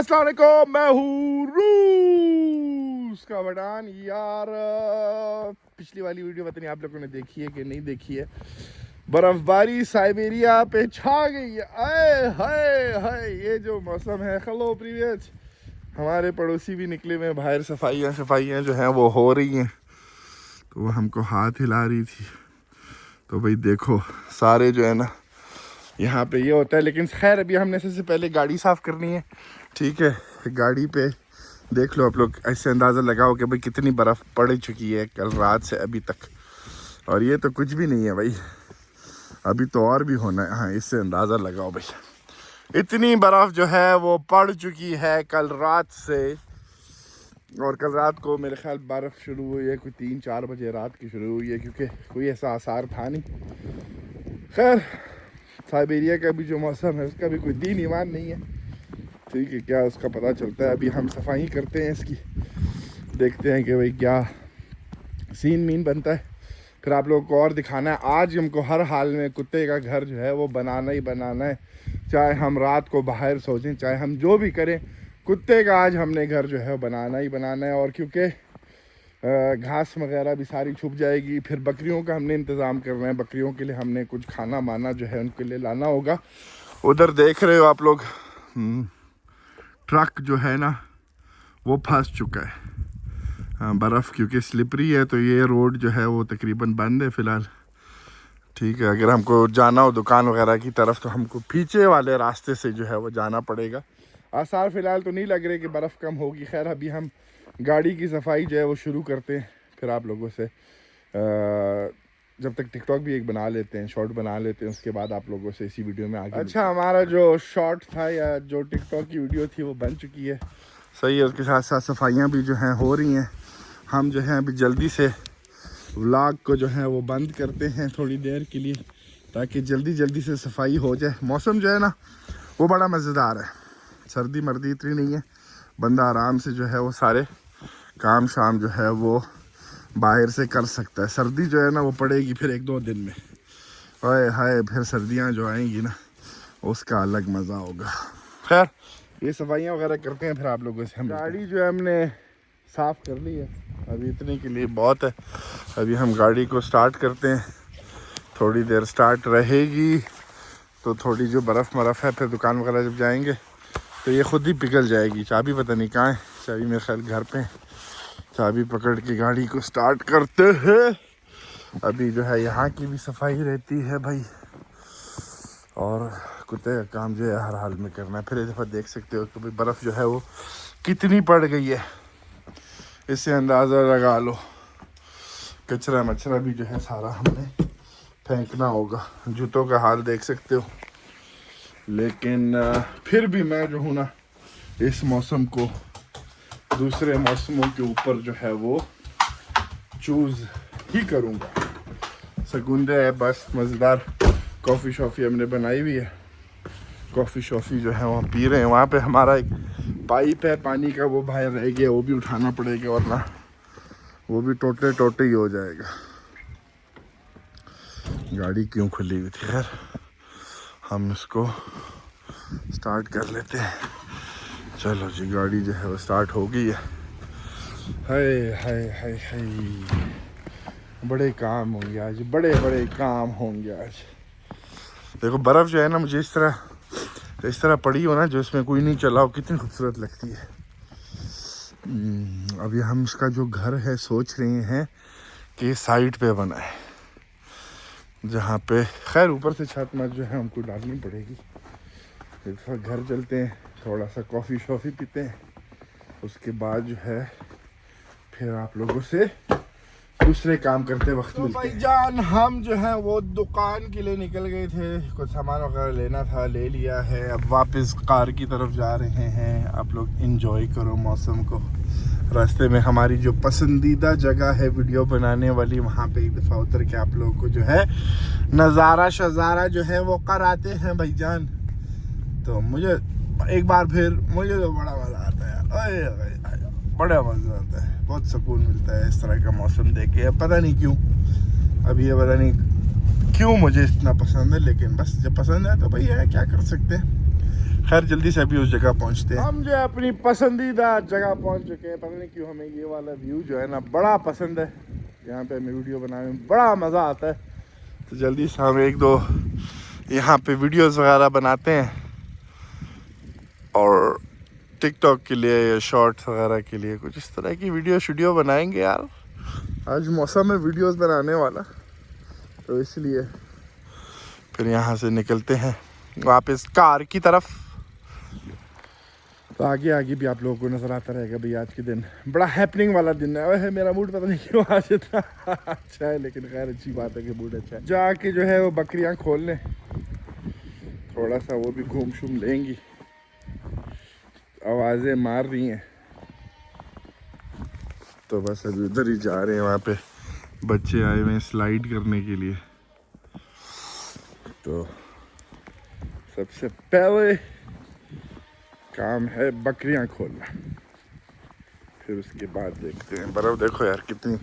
अस्सलाम वालेकुम, मैं हूँ रूस का बटान यार। पिछली वाली वीडियो पता नहीं आप लोगों ने देखी है कि नहीं देखी है। बर्फबारी साइबेरिया पे छा गई है। आए हाय हाय, ये जो मौसम है। हेलो प्रीवियस, हमारे पड़ोसी भी निकले हुए बाहर। सफाइयाँ जो हैं वो हो रही हैं, तो वो हमको हाथ हिला रही थी। तो भाई देखो, सारे जो है ना यहाँ पे ये होता है। लेकिन खैर अभी हमने सबसे पहले गाड़ी साफ़ करनी है, ठीक है। गाड़ी पे देख लो आप लोग, ऐसे अंदाज़ा लगाओ कि भाई कितनी बर्फ़ पड़ चुकी है कल रात से अभी तक। और ये तो कुछ भी नहीं है भाई, अभी तो और भी होना है। हाँ, इससे अंदाज़ा लगाओ भाई, इतनी बर्फ़ जो है वो पड़ चुकी है कल रात से। और कल रात को मेरे ख्याल बर्फ़ शुरू हुई है कोई 3-4 बजे रात की शुरू हुई है, क्योंकि कोई ऐसा आसार था नहीं। खैर साइबेरिया का भी जो मौसम है उसका भी कोई दीन ईमान नहीं है, ठीक है। क्या उसका पता चलता है। अभी हम सफाई करते हैं इसकी, देखते हैं कि भाई क्या सीन मीन बनता है। फिर आप लोगों को और दिखाना है। आज हमको हर हाल में कुत्ते का घर जो है वो बनाना ही बनाना है, चाहे हम रात को बाहर सोचें, चाहे हम जो भी करें, कुत्ते का आज हमने घर जो है वो बनाना ही बनाना है। और क्योंकि घास वगैरह भी सारी छुप जाएगी, फिर बकरियों का हमने इंतज़ाम करना है। बकरियों के लिए हमने कुछ खाना माना जो है उनके लिए लाना होगा। उधर देख रहे हो आप लोग, ट्रक जो है ना वो फंस चुका है। हाँ, बर्फ़ क्योंकि स्लिपरी है तो ये रोड जो है वो तकरीबन बंद है फ़िलहाल, ठीक है। अगर हमको जाना हो दुकान वगैरह की तरफ तो हमको पीछे वाले रास्ते से जो है वो जाना पड़ेगा। आसार फ़िलहाल तो नहीं लग रहे कि बर्फ़ कम होगी। खैर अभी हम गाड़ी की सफाई जो है वो शुरू करते हैं, फिर आप लोगों से जब तक टिकटॉक भी एक बना लेते हैं, शॉर्ट बना लेते हैं, उसके बाद आप लोगों से इसी वीडियो में आगे। अच्छा, हमारा जो शॉर्ट था या जो टिकटॉक की वीडियो थी वो बन चुकी है, सही है। उसके साथ साथ सफाइयाँ भी जो हैं हो रही हैं। हम जो हैं अभी जल्दी से व्लॉग को जो है वो बंद करते हैं थोड़ी देर के लिए, ताकि जल्दी से सफाई हो जाए। मौसम जो है ना वो बड़ा मज़ेदार है, सर्दी मर्दी इतनी नहीं है, बंदा आराम से जो है वो सारे काम शाम जो है वो बाहर से कर सकता है। सर्दी जो है ना वो पड़ेगी फिर 1-2 दिन में, हाय हाय, फिर सर्दियाँ जो आएंगी ना उसका अलग मज़ा होगा। खैर ये सफाइयाँ वगैरह करते हैं, फिर आप लोगों से हम गाड़ी जो है हमने साफ़ कर ली है, अभी इतने के लिए बहुत है। अभी हम गाड़ी को स्टार्ट करते हैं, थोड़ी देर स्टार्ट रहेगी तो थोड़ी जो बर्फ़ है फिर दुकान वगैरह जब जाएंगे तो ये ख़ुद ही पिघल जाएगी। चाबी पता नहीं कहाँ है, चाबी मेरे ख्याल घर पे। चाबी पकड़ के गाड़ी को स्टार्ट करते हैं। अभी जो है यहाँ की भी सफाई रहती है भाई, और कुत्ते का काम जो है हर हाल में करना है। फिर एक दफ़ा देख सकते हो कि भाई बर्फ़ जो है वो कितनी पड़ गई है, इससे अंदाज़ा लगा लो। कचरा मचरा भी जो है सारा हमने फेंकना होगा। जूतों का हाल देख सकते हो। लेकिन फिर भी मैं जो हूँ ना इस मौसम को दूसरे मौसमों के ऊपर जो है वो चूज़ ही करूँगा। सकुंदे है बस, मज़ेदार कॉफ़ी शॉफ़ी हमने बनाई हुई है। कॉफ़ी शॉफ़ी जो है वहाँ पी रहे हैं। वहाँ पे हमारा एक पाइप है पानी का, वो बाहर रह गया, वो भी उठाना पड़ेगा, वरना वो भी टोटे ही हो जाएगा। गाड़ी क्यों खुली हुई थी, खैर हम इसको स्टार्ट कर लेते हैं। चलो जी, गाड़ी जो है वो स्टार्ट हो गई है। हाय हाय हाय हाय, बड़े काम होंगे आज, बड़े काम होंगे आज। देखो बर्फ़ जो है ना मुझे इस तरह पड़ी हो ना, जो इसमें कोई नहीं चला हो, कितनी खूबसूरत लगती है। अभी हम इसका जो घर है सोच रहे हैं कि साइड पे बना है, जहाँ पे खैर ऊपर से छत मत जो है हमको डालनी पड़ेगी। फिर घर चलते हैं, थोड़ा सा कॉफ़ी शॉफ़ी पीते हैं, उसके बाद जो है फिर आप लोगों से दूसरे काम करते वक्त मिलते हैं। भाईजान हम जो है वो दुकान के लिए निकल गए थे, कुछ सामान वगैरह लेना था, ले लिया है। अब वापस कार की तरफ जा रहे हैं। आप लोग एंजॉय करो मौसम को। रास्ते में हमारी जो पसंदीदा जगह है वीडियो बनाने वाली, वहाँ पे एक दफ़ा उतर के आप लोगों को जो है नज़ारा शज़ारा जो है वो कराते हैं भाईजान। तो मुझे एक बार फिर मुझे तो बड़ा मज़ा आता है, बड़ा मज़ा आता है, बहुत सुकून मिलता है इस तरह का मौसम देख के। पता नहीं क्यों, अभी ये पता नहीं क्यों मुझे इतना पसंद है, लेकिन बस जब पसंद है तो भाई है, क्या कर सकते हैं। खैर जल्दी से अभी उस जगह पहुंचते हैं। हम जो है अपनी पसंदीदा जगह पहुंच चुके हैं। पता नहीं क्यों हमें ये वाला व्यू जो है ना बड़ा पसंद है। यहाँ पे हमें वीडियो बनाने में बड़ा मज़ा आता है। तो जल्दी से हम एक दो यहाँ पे वीडियोस वगैरह बनाते हैं और टिकटॉक के लिए या शॉर्ट्स वगैरह के लिए कुछ इस तरह की वीडियो बनाएंगे यार। आज मौसम है वीडियोस बनाने वाला, तो इसलिए फिर यहाँ से निकलते हैं वापस कार की तरफ। तो आगे आगे भी आप लोगों को नज़र आता रहेगा भाई। आज के दिन बड़ा हैपनिंग वाला दिन है। वैसे मेरा मूड पता नहीं क्यों आज इतना अच्छा है, लेकिन खैर अच्छी बात है कि मूड अच्छा है। जाके जो है वो बकरियां खोल लें, थोड़ा सा वो भी घूम शूम लेंगी। आवाज़ें मार रही हैं तो बस अभी उधर ही जा रहे हैं। वहाँ पे बच्चे आए हुए हैं स्लाइड करने के लिए। तो सबसे पहले काम है बकरियां खोलना, फिर उसके बाद देखते हैं। बर्फ़ देखो यार कितनी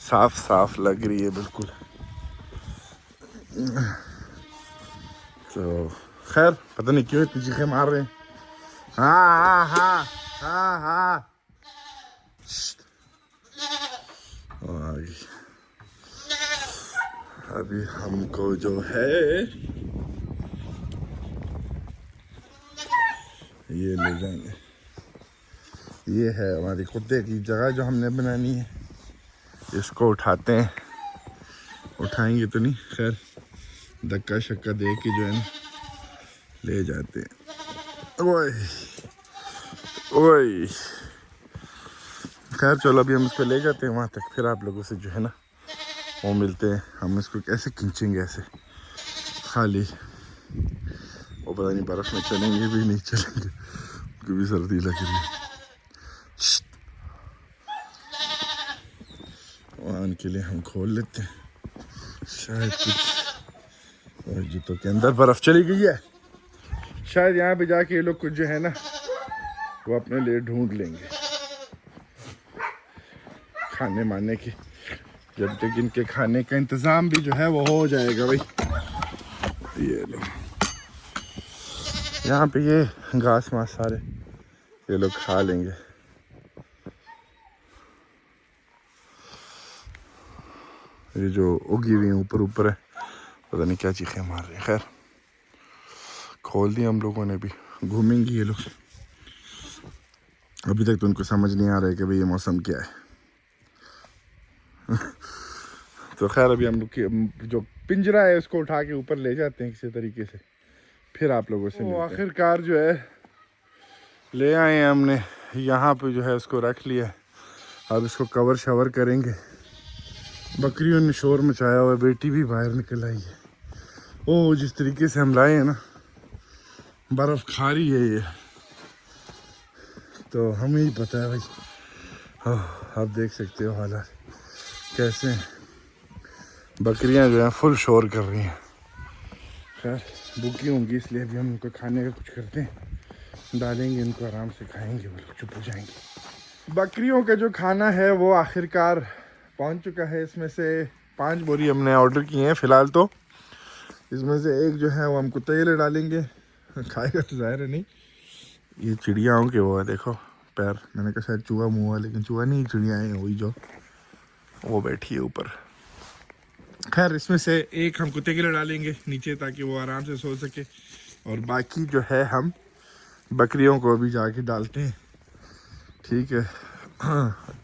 साफ साफ लग रही है बिल्कुल। तो खैर पता नहीं क्यों इतनी चीखें मार रहे हैं। हाँ हाँ हाँ हाँ हाँ अभी हमको जो है ये ले जाएंगे। ये है हमारी कुत्ते की जगह जो हमने बनानी है। इसको उठाते हैं, उठाएंगे तो नहीं, खैर धक्का शक्का दे के जो है ना ले जाते हैं। ओए ओए खैर चलो अभी हम इसको ले जाते हैं वहाँ तक, फिर आप लोगों से जो है ना वो मिलते हैं। हम इसको कैसे खींचेंगे ऐसे खाली, वो पता नहीं बर्फ़ में चलेंगे भी नहीं चलेंगे, क्योंकि सर्दी लग रही है। वाहन के लिए हम खोल लेते हैं, शायद कुछ और जूतों के अंदर बर्फ़ चली गई है। शायद यहाँ पे जाके ये लोग कुछ जो है ना वो अपने लिए ढूंढ लेंगे खाने माने की, जब तक इनके खाने का इंतज़ाम भी जो है वो हो जाएगा भाई। ये लो यहाँ पे ये घास मास सारे ये लोग खा लेंगे। ये जो उगी हुई हैं ऊपर ऊपर है, पता नहीं क्या चीखें मार रहे हैं। खैर खोल दिया हम लोगों ने, भी घूमेंगे ये लोग। अभी तक तो उनको समझ नहीं आ रहा है कि भाई ये मौसम क्या है। तो खैर अभी हम लोग जो पिंजरा है उसको उठा के ऊपर ले जाते हैं किसी तरीके से, फिर आप लोगों से मिलते हैं। आखिरकार जो है ले आए हैं हमने, यहाँ पे जो है उसको रख लिया। अब इसको कवर शवर करेंगे। बकरियों ने शोर मचाया हुआ है, बेटी भी बाहर निकल आई है। ओ जिस तरीके से हम लाए हैं ना, बर्फ़ खा रही है ये, तो हमें ही पता है भाई। आप देख सकते हो हालात कैसे हैं। बकरियां जो हैं फुल शोर कर रही हैं। खैर भूखी होंगी इसलिए अभी हम उनको खाने का कुछ करते हैं, डालेंगे इनको, आराम से खाएंगे, वो लोग चुप हो जाएंगे। बकरियों का जो खाना है वो आखिरकार पहुंच चुका है। इसमें से 5 बोरी हमने ऑर्डर किए हैं फ़िलहाल। तो इसमें से एक जो है वो हम कुत्ते के लिए डालेंगे, खाएगा तो ज़ाहिर है नहीं। ये चिड़ियाओं के वो है देखो पैर, मैंने कहा शायद चूहा मुँह है, लेकिन चूहा नहीं, चिड़िया है वही जो वो बैठी है ऊपर। खैर इसमें से एक हम कुत्ते के लिए डालेंगे नीचे, ताकि वो आराम से सो सके, और बाकी जो है हम बकरियों को भी जाके डालते हैं। ठीक है।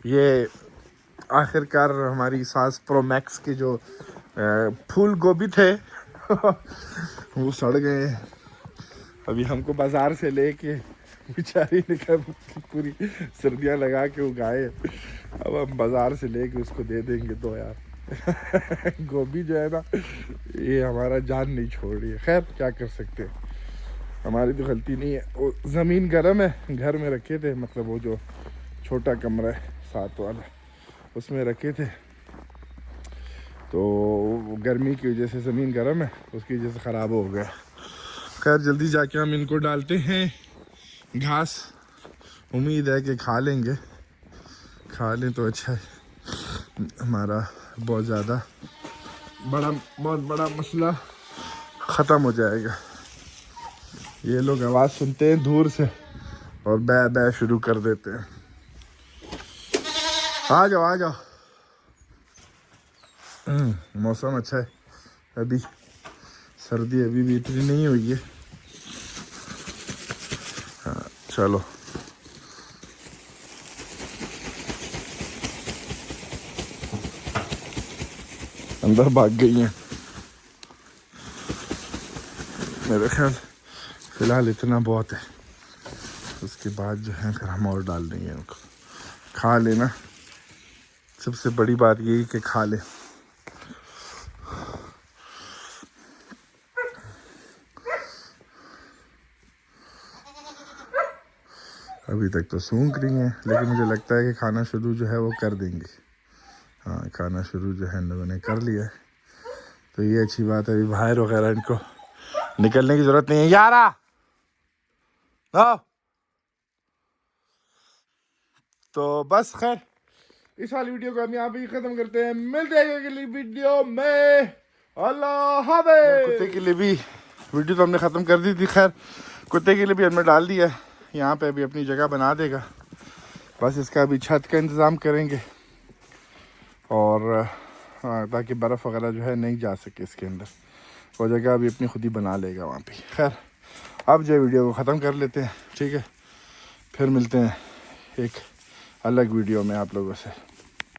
ये आखिरकार हमारी सास प्रो मैक्स के जो फूल गोभी थे वो सड़ गए। अभी हमको बाज़ार से लेके बेचारी ने पूरी सर्दियाँ लगा के उगाए, अब हम बाज़ार से लेके उसको दे देंगे। तो यार गोभी जो है ना ये हमारा जान नहीं छोड़ रही है। खैर क्या कर सकते हैं, हमारी तो गलती नहीं है। वो ज़मीन गर्म है, घर में रखे थे, मतलब वो जो छोटा कमरा है 7 वाला उसमें रखे थे, तो गर्मी की वजह से ज़मीन गर्म है, उसकी वजह से ख़राब हो गया। खैर जल्दी जाके हम इनको डालते हैं घास, उम्मीद है कि खा लेंगे। खा लें तो अच्छा है, हमारा बहुत बड़ा मसला ख़त्म हो जाएगा। ये लोग आवाज़ सुनते हैं दूर से और बै बै शुरू कर देते हैं। आ जाओ आ जाओ। मौसम अच्छा है अभी, सर्दी अभी भी इतनी नहीं हुई है। हाँ चलो अंदर भाग गई हैं मेरे ख्याल। फ़िलहाल इतना बहुत है, उसके बाद जो है फिर हम और डाल देंगे इनको। खा लेना, सबसे बड़ी बात यही कि खा ले। अभी तक तो सूंघ रही हैं, लेकिन मुझे लगता है कि खाना शुरू जो है वो कर देंगी। हाँ खाना शुरू जो है इन लोगों ने कर लिया है, तो ये अच्छी बात है। अभी बाहर वगैरह इनको निकलने की ज़रूरत नहीं है। यारा हाँ तो बस खैर इस वाली वीडियो को हम यहाँ पे ख़त्म करते हैं। मिलते हैं अगली वीडियो में। अल्लाह हाफ़िज़। कुत्ते के लिए भी वीडियो तो हमने ख़त्म कर दी थी। खैर कुत्ते के लिए भी हमने डाल दिया है, यहाँ पे अभी अपनी जगह बना देगा। बस इसका अभी छत का इंतज़ाम करेंगे और हाँ, ताकि बर्फ़ वगैरह जो है नहीं जा सके इसके अंदर। वो जगह अभी अपनी खुद ही बना लेगा वहाँ पे। खैर अब जो वीडियो को ख़त्म कर लेते हैं, ठीक है। फिर मिलते हैं एक अलग वीडियो में आप लोगों से।